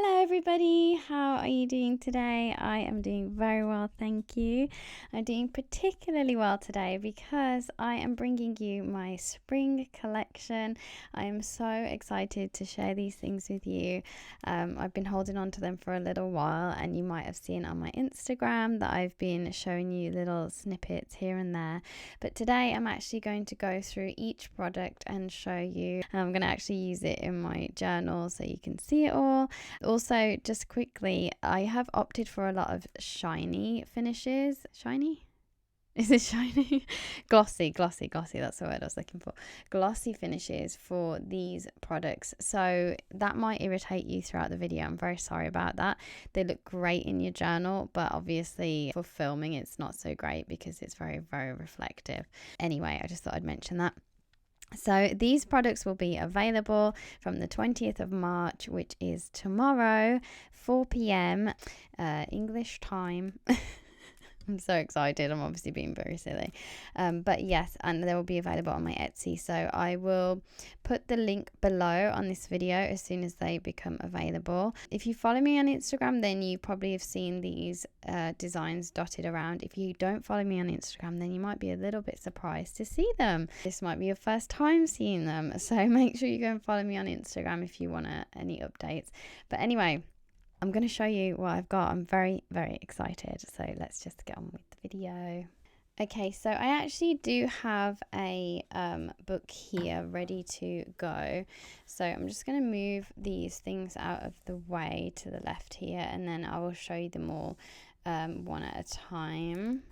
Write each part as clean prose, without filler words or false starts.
Hello everybody, how are you doing today? I am doing very well, thank you. I'm doing particularly well today because I am bringing you my spring collection. I am so excited to share these things with you. I've been holding on to them for a little while, and you might have seen on my Instagram that I've been showing you little snippets here and there. But today I'm actually going to go through each product and show you. I'm going to actually use it in my journal so you can see it all. Also, just quickly, I have opted for a lot of shiny finishes. Shiny? Is it shiny? glossy, that's the word I was looking for. Glossy finishes for these products. So that might irritate you throughout the video. I'm very sorry about that. They look great in your journal, but obviously for filming it's not so great because it's very, very reflective. Anyway, I just thought I'd mention that. So these products will be available from the 20th of March, which is tomorrow, 4 p.m. English time. I'm so excited. I'm obviously being very silly. But yes, and they will be available on my Etsy. So I will put the link below on this video as soon as they become available. If you follow me on Instagram, then you probably have seen these designs dotted around. If you don't follow me on Instagram, then you might be a little bit surprised to see them. This might be your first time seeing them. So make sure you go and follow me on Instagram if you want any updates. But anyway, I'm going to show you what I've got. I'm very, very excited. So let's just get on with the video. Okay, so I actually do have a book here ready to go. So I'm just going to move these things out of the way to the left here, and then I will show you them all one at a time.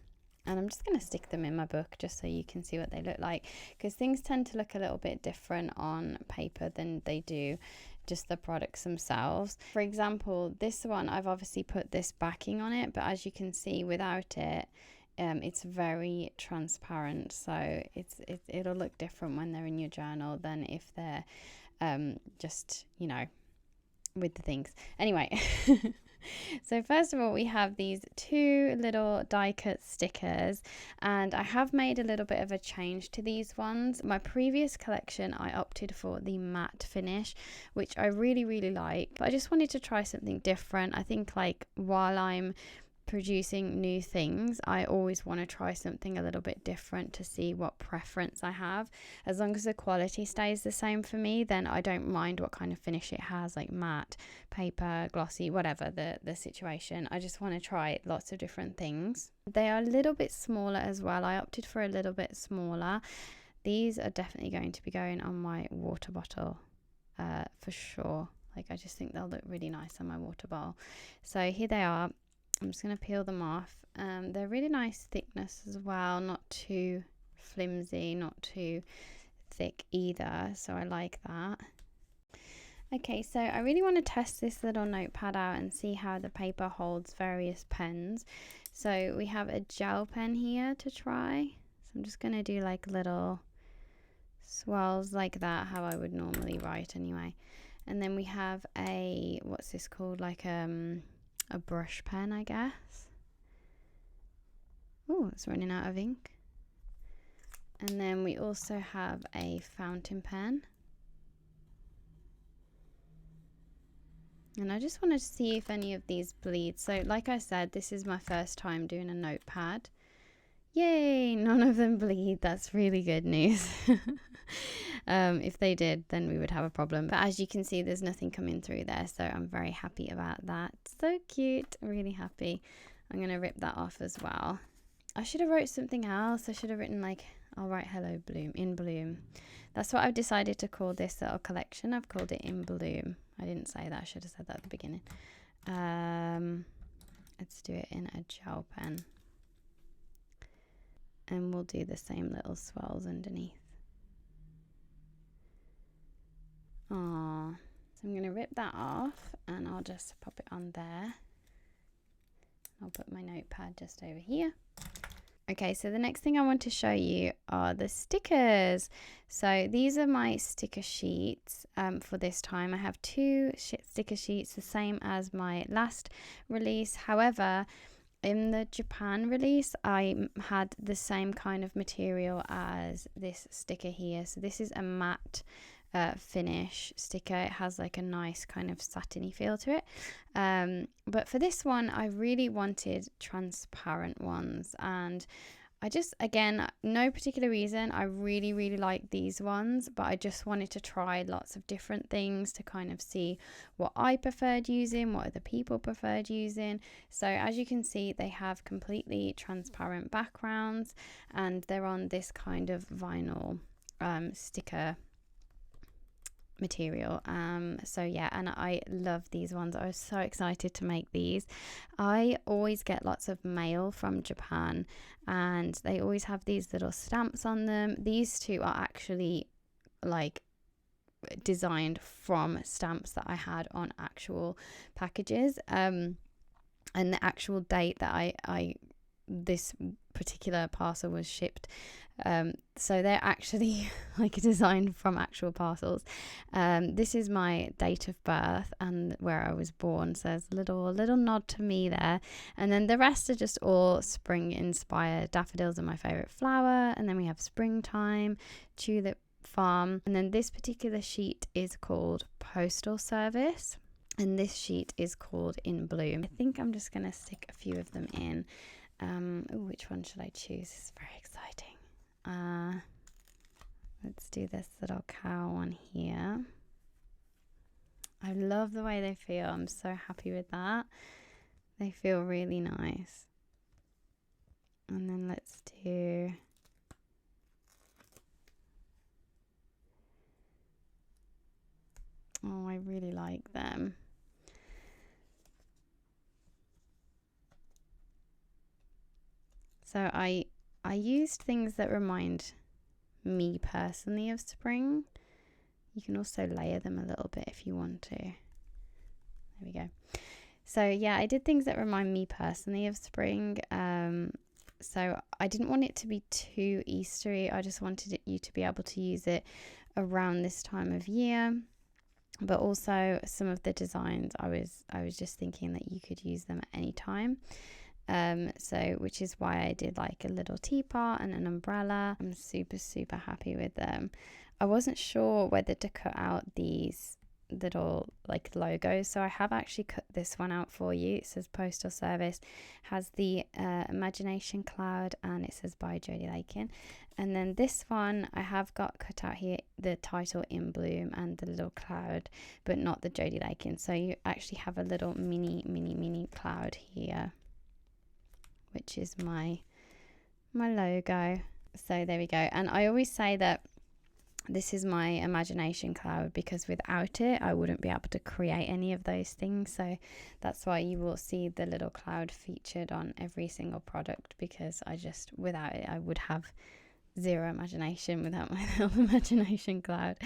And I'm just going to stick them in my book just so you can see what they look like, because things tend to look a little bit different on paper than they do just the products themselves. For example, this one, I've obviously put this backing on it, but as you can see without it, it's very transparent, so it'll look different when they're in your journal than if they're just, you know, with the things. Anyway, so first of all, we have these two little die cut stickers, and I have made a little bit of a change to these ones. My previous collection, I opted for the matte finish, which I really, really like, but I just wanted to try something different. I think, like, while I'm producing new things, I always want to try something a little bit different to see what preference I have. As long as the quality stays the same for me, then I don't mind what kind of finish it has, like matte, paper, glossy, whatever the situation. I just want to try lots of different things. They are a little bit smaller as well. I opted for a little bit smaller. These are definitely going to be going on my water bottle for sure. Like, I just think they'll look really nice on my water bottle. So here they are. I'm just going to peel them off. They're really nice thickness as well, not too flimsy, not too thick either, so I like that. Okay, so I really want to test this little notepad out and see how the paper holds various pens. So we have a gel pen here to try. So I'm just going to do like little swirls like that, how I would normally write anyway. And then we have a, what's this called, like a brush pen, I guess. Oh, it's running out of ink. And then we also have a fountain pen. And I just wanted to see if any of these bleed. So like I said, this is my first time doing a notepad. Yay, none of them bleed. That's really good news. If they did, then we would have a problem. But as you can see, there's nothing coming through there, so I'm very happy about that. So cute, really happy. I'm going to rip that off as well. I should have wrote something else. I should have written like, I'll write hello bloom, in bloom. That's what I've decided to call this little collection. I've called it in bloom. I didn't say that. I should have said that at the beginning. Let's do it in a gel pen. And we'll do the same little swirls underneath. Aww. So I'm going to rip that off and I'll just pop it on there. I'll put my notepad just over here. Okay, so the next thing I want to show you are the stickers. So these are my sticker sheets for this time. I have two sticker sheets, the same as my last release. However, in the Japan release, I had the same kind of material as this sticker here. So this is a matte finish sticker. It has like a nice kind of satiny feel to it. But for this one, I really wanted transparent ones, and I just, again, no particular reason, I really, really like these ones, but I just wanted to try lots of different things to kind of see what I preferred using, what other people preferred using. So as you can see, they have completely transparent backgrounds, and they're on this kind of vinyl sticker material. So yeah, and I love these ones. I was so excited to make these. I always get lots of mail from Japan, and they always have these little stamps on them. These two are actually like designed from stamps that I had on actual packages, and the actual date that I this particular parcel was shipped. So they're actually like designed from actual parcels. This is my date of birth and where I was born, so there's a little nod to me there. And then the rest are just all spring inspired. Daffodils are my favorite flower, and then we have springtime, tulip farm, and then this particular sheet is called postal service, and this sheet is called in bloom. I think I'm just gonna stick a few of them in. Which one should I choose? This is very exciting. Let's do this little cow one here. I love the way they feel. I'm so happy with that. They feel really nice. And then let's do oh, I really like them. So I used things that remind me personally of spring. You can also layer them a little bit if you want to. There we go. So yeah, I did things that remind me personally of spring. So I didn't want it to be too Eastery. I just wanted you to be able to use it around this time of year. But also some of the designs, I was just thinking that you could use them at any time. So which is why I did like a little teapot and an umbrella. I'm super happy with them. I wasn't sure whether to cut out these little like logos, so I have actually cut this one out for you. It says postal service, has the imagination cloud, and it says by Jodi Lakin. And then this one I have got cut out here, the title in bloom and the little cloud, but not the Jodi Lakin. So you actually have a little mini cloud here, which is my logo. So there we go. And I always say that this is my imagination cloud because without it I wouldn't be able to create any of those things. So that's why you will see the little cloud featured on every single product, because I just, without it, I would have zero imagination without my little imagination cloud.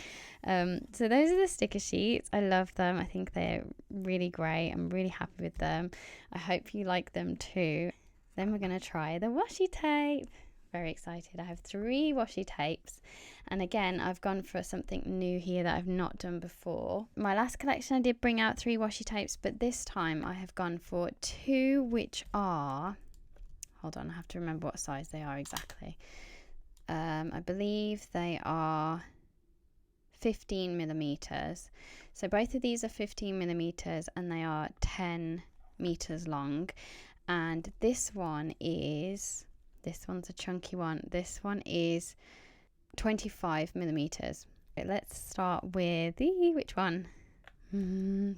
So those are the sticker sheets. I love them. I think they're really great. I'm really happy with them. I hope you like them too. Then we're going to try the washi tape. Very excited. I have 3 washi tapes, and again I've gone for something new here that I've not done before. My last collection I did bring out 3 washi tapes, but this time I have gone for 2 which are, hold on, I have to remember what size they are exactly. I believe they are 15 millimeters. So both of these are 15 millimeters and they are 10 meters long. And this one's a chunky one. This one is 25 millimeters. Okay, let's start with which one?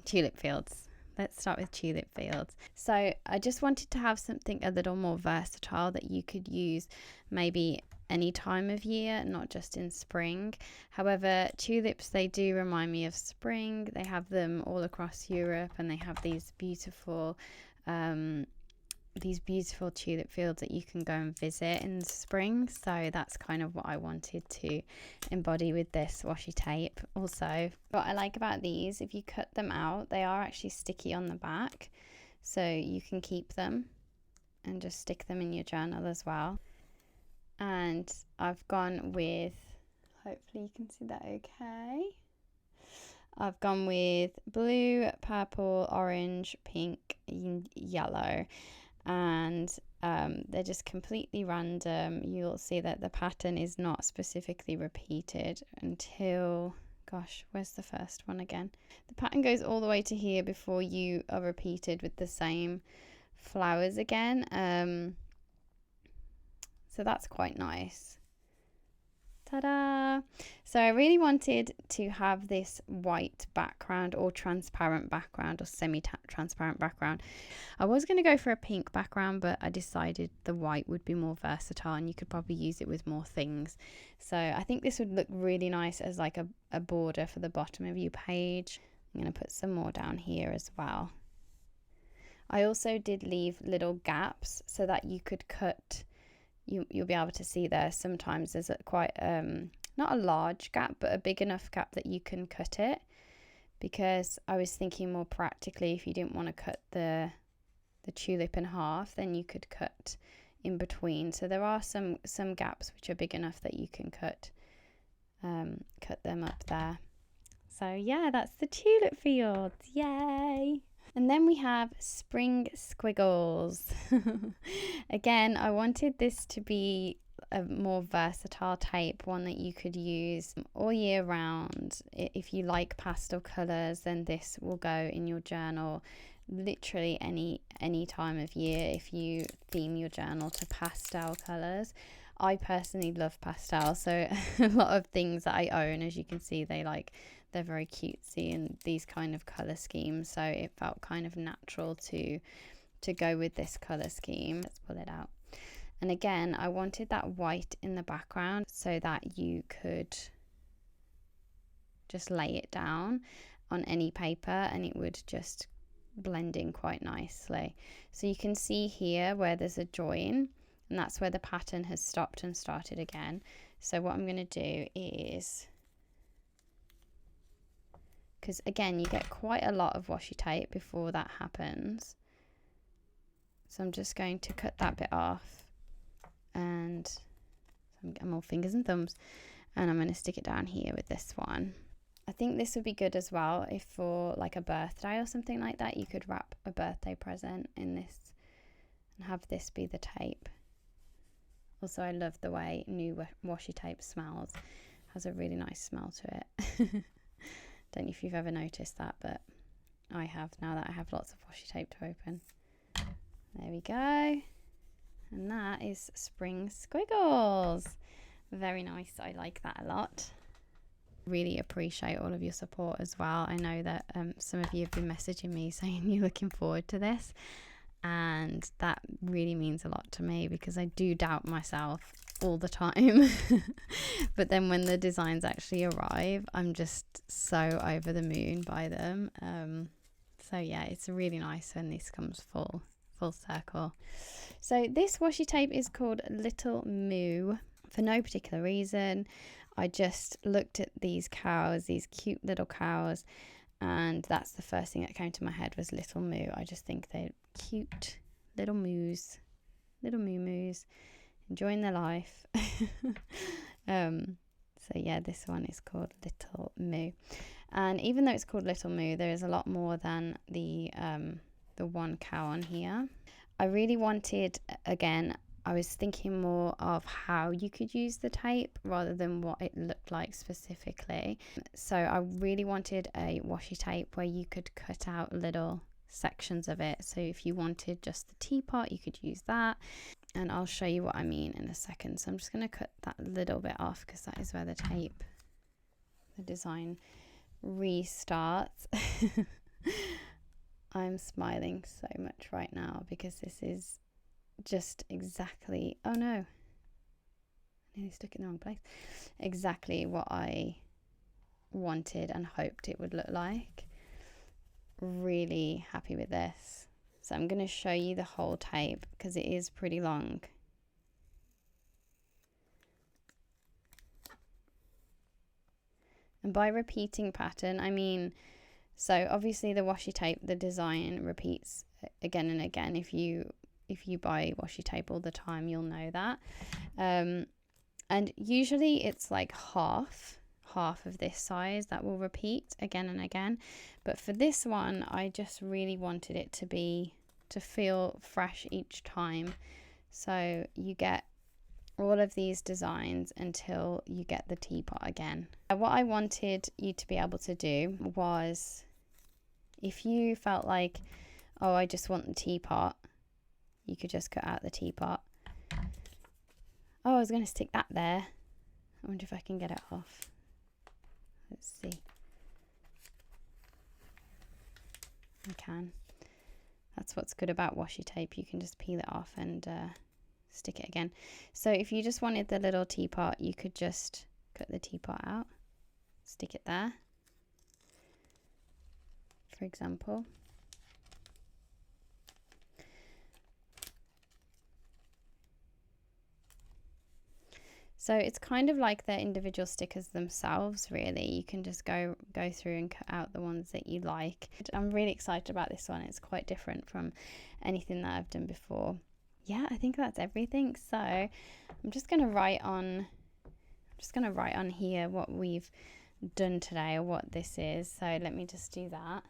Tulip fields. Let's start with tulip fields. So I just wanted to have something a little more versatile that you could use maybe any time of year, not just in spring. However, tulips, they do remind me of spring. They have them all across Europe, and they have these beautiful tulip fields that you can go and visit in the spring. So that's kind of what I wanted to embody with this washi tape. Also, what I like about these, if you cut them out, they are actually sticky on the back, so you can keep them and just stick them in your journal as well. And I've gone with, hopefully you can see that okay, I've gone with blue, purple, orange, pink, yellow, and they're just completely random. You'll see that the pattern is not specifically repeated until Gosh, where's the first one again? The pattern goes all the way to here before you are repeated with the same flowers again. So that's quite nice. Ta-da! So I really wanted to have this white background or transparent background or semi-transparent background. I was going to go for a pink background, but I decided the white would be more versatile and you could probably use it with more things. So I think this would look really nice as like a border for the bottom of your page. I'm going to put some more down here as well. I also did leave little gaps so that you could cut. You'll be able to see there sometimes there's quite not a large gap, but a big enough gap that you can cut it, because I was thinking more practically, if you didn't want to cut the tulip in half, then you could cut in between. So there are some gaps which are big enough that you can cut them up there. So yeah, that's the tulip fields. Yay! And then we have spring squiggles. Again, I wanted this to be a more versatile type, one that you could use all year round. If you like pastel colours, then this will go in your journal literally any time of year if you theme your journal to pastel colours. I personally love pastel, so a lot of things that I own, as you can see, they're very cutesy and these kind of colour schemes, so it felt kind of natural to go with this colour scheme. Let's pull it out. And again, I wanted that white in the background so that you could just lay it down on any paper and it would just blend in quite nicely. So you can see here where there's a join, and that's where the pattern has stopped and started again. So what I'm going to do is, because again you get quite a lot of washi tape before that happens, so I'm just going to cut that bit off, and I'm all fingers and thumbs, and I'm going to stick it down here with this one. I think this would be good as well if for like a birthday or something like that, you could wrap a birthday present in this and have this be the tape. Also, I love the way new washi tape smells. It has a really nice smell to it. Don't know if you've ever noticed that, but I have now that I have lots of washi tape to open. There we go. And that is spring squiggles. Very nice. I like that a lot. Really appreciate all of your support as well. I know that some of you have been messaging me saying you're looking forward to this, and that really means a lot to me because I do doubt myself all the time. But then when the designs actually arrive, I'm just so over the moon by them. So yeah, it's really nice when this comes full circle. So this washi tape is called Little Moo for no particular reason. I just looked at these cows, these cute little cows, and that's the first thing that came to my head was Little Moo. I just think they're cute little moos, little moo-moos, enjoying their life. So yeah, this one is called Little Moo. And even though it's called Little Moo, there is a lot more than the one cow on here. I really wanted, again, I was thinking more of how you could use the tape rather than what it looked like specifically. So I really wanted a washi tape where you could cut out little sections of it. So if you wanted just the teapot, you could use that. And I'll show you what I mean in a second. So I'm just going to cut that little bit off because that is where the design restarts. I'm smiling so much right now because this is just exactly, oh no, I nearly stuck it in the wrong place, exactly what I wanted and hoped it would look like. Really happy with this. So I'm going to show you the whole tape because it is pretty long. And by repeating pattern, I mean, so obviously the washi tape, the design repeats again and again. If you buy washi tape all the time, you'll know that. And usually it's like half of this size that will repeat again and again. But for this one, I just really wanted it to feel fresh each time. So you get all of these designs until you get the teapot again. What I wanted you to be able to do was, if you felt like, oh, I just want the teapot, you could just cut out the teapot. Oh, I was going to stick that there. I wonder if I can get it off. Let's see. I can. That's what's good about washi tape. You can just peel it off and stick it again. So if you just wanted the little teapot, you could just cut the teapot out, stick it there, for example. So it's kind of like their individual stickers themselves, really. You can just go through and cut out the ones that you like. I'm really excited about this one. It's quite different from anything that I've done before. Yeah, I think that's everything. So I'm just going to write on here what we've done today, or what this is. So let me just do that.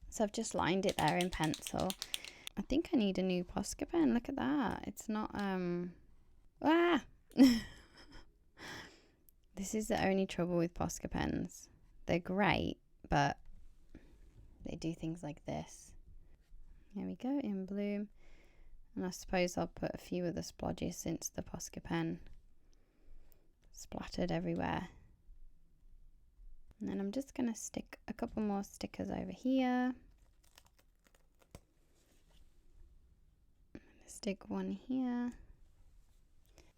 So I've just lined it there in pencil. I think I need a new Posca pen. Look at that. It's not This is the only trouble with Posca pens. They're great, but they do things like this. There we go, in bloom. And I suppose I'll put a few of the splodges since the Posca pen splattered everywhere. And then I'm just going to stick a couple more stickers over here. Stick one here.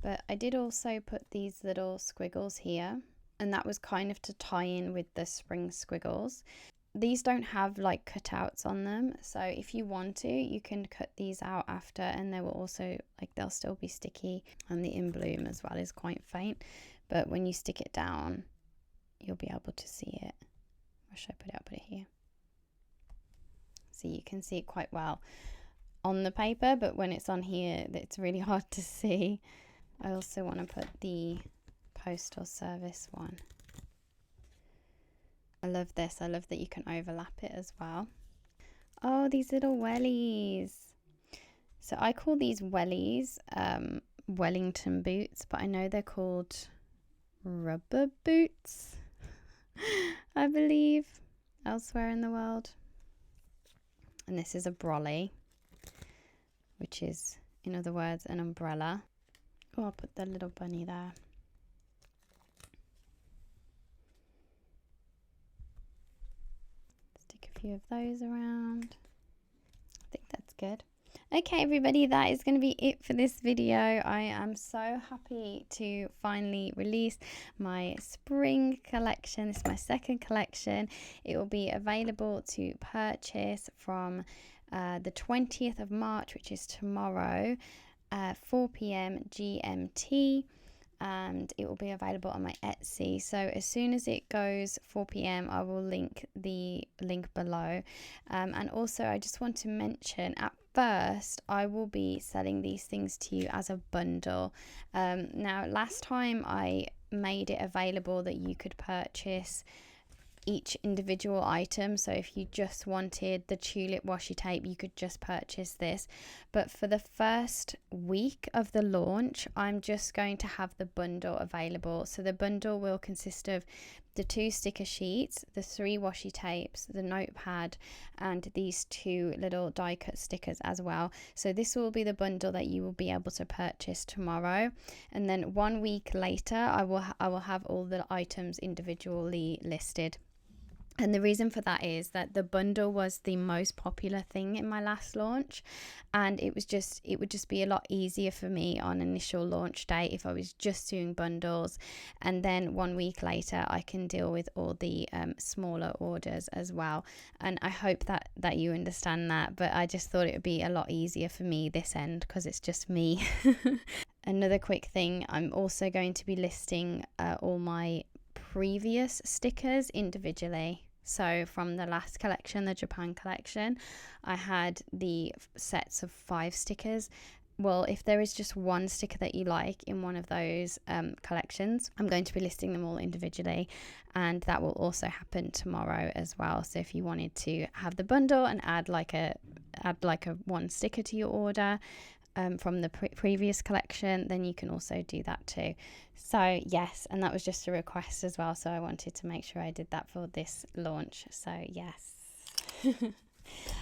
But I did also put these little squiggles here, and that was kind of to tie in with the spring squiggles. These don't have like cutouts on them, so if you want to, you can cut these out after, and they will also, like, they'll still be sticky, and the in bloom as well is quite faint, but when you stick it down, you'll be able to see it. Where should I put it? I'll put it here. So you can see it quite well on the paper, but when it's on here, it's really hard to see. I also want to put the postal service one. I love this. I love that you can overlap it as well. Oh, these little wellies. So I call these wellies Wellington boots, but I know they're called rubber boots, I believe, elsewhere in the world. And this is a brolly, which is, in other words, an umbrella. Oh, I'll put the little bunny there. Stick a few of those around. I think that's good. Okay, everybody, that is going to be it for this video. I am so happy to finally release my spring collection. This is my second collection. It will be available to purchase from the 20th of March, which is tomorrow, 4 p.m. GMT, and it will be available on my Etsy. So as soon as it goes 4 p.m. I will link the link below. And also I just want to mention, at first I will be selling these things to you as a bundle. Now, last time I made it available that you could purchase each individual item, so if you just wanted the tulip washi tape, you could just purchase this. But for the first week of the launch, I'm just going to have the bundle available. So the bundle will consist of the 2 sticker sheets, the 3 washi tapes, the notepad, and these 2 little die cut stickers as well. So this will be the bundle that you will be able to purchase tomorrow, and then 1 week later I will have all the items individually listed. And the reason for that is that the bundle was the most popular thing in my last launch, and it would just be a lot easier for me on initial launch day if I was just doing bundles, and then 1 week later I can deal with all the smaller orders as well. And I hope that you understand that, but I just thought it would be a lot easier for me this end because it's just me. Another quick thing, I'm also going to be listing all my previous stickers individually. So from the last collection, the Japan collection, I had the sets of 5 stickers. Well, if there is just one sticker that you like in one of those collections, I'm going to be listing them all individually, and that will also happen tomorrow as well. So if you wanted to have the bundle and add like a one sticker to your order, from the previous collection, then you can also do that too. So yes, and that was just a request as well, so I wanted to make sure I did that for this launch. So yes.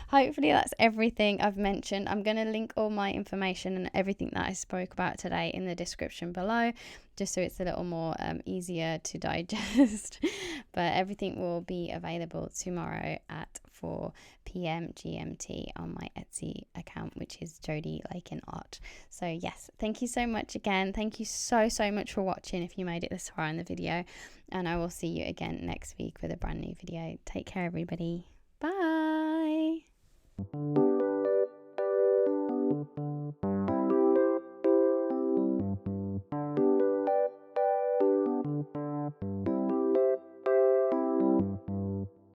Hopefully that's everything I've mentioned. I'm going to link all my information and everything that I spoke about today in the description below, just so it's a little more easier to digest. But everything will be available tomorrow at 4 p.m. GMT on my Etsy account, which is Jodi Lakin Art. So yes, thank you so much again. Thank you so much for watching if you made it this far in the video, and I will see you again next week with a brand new video. Take care, everybody. Bye.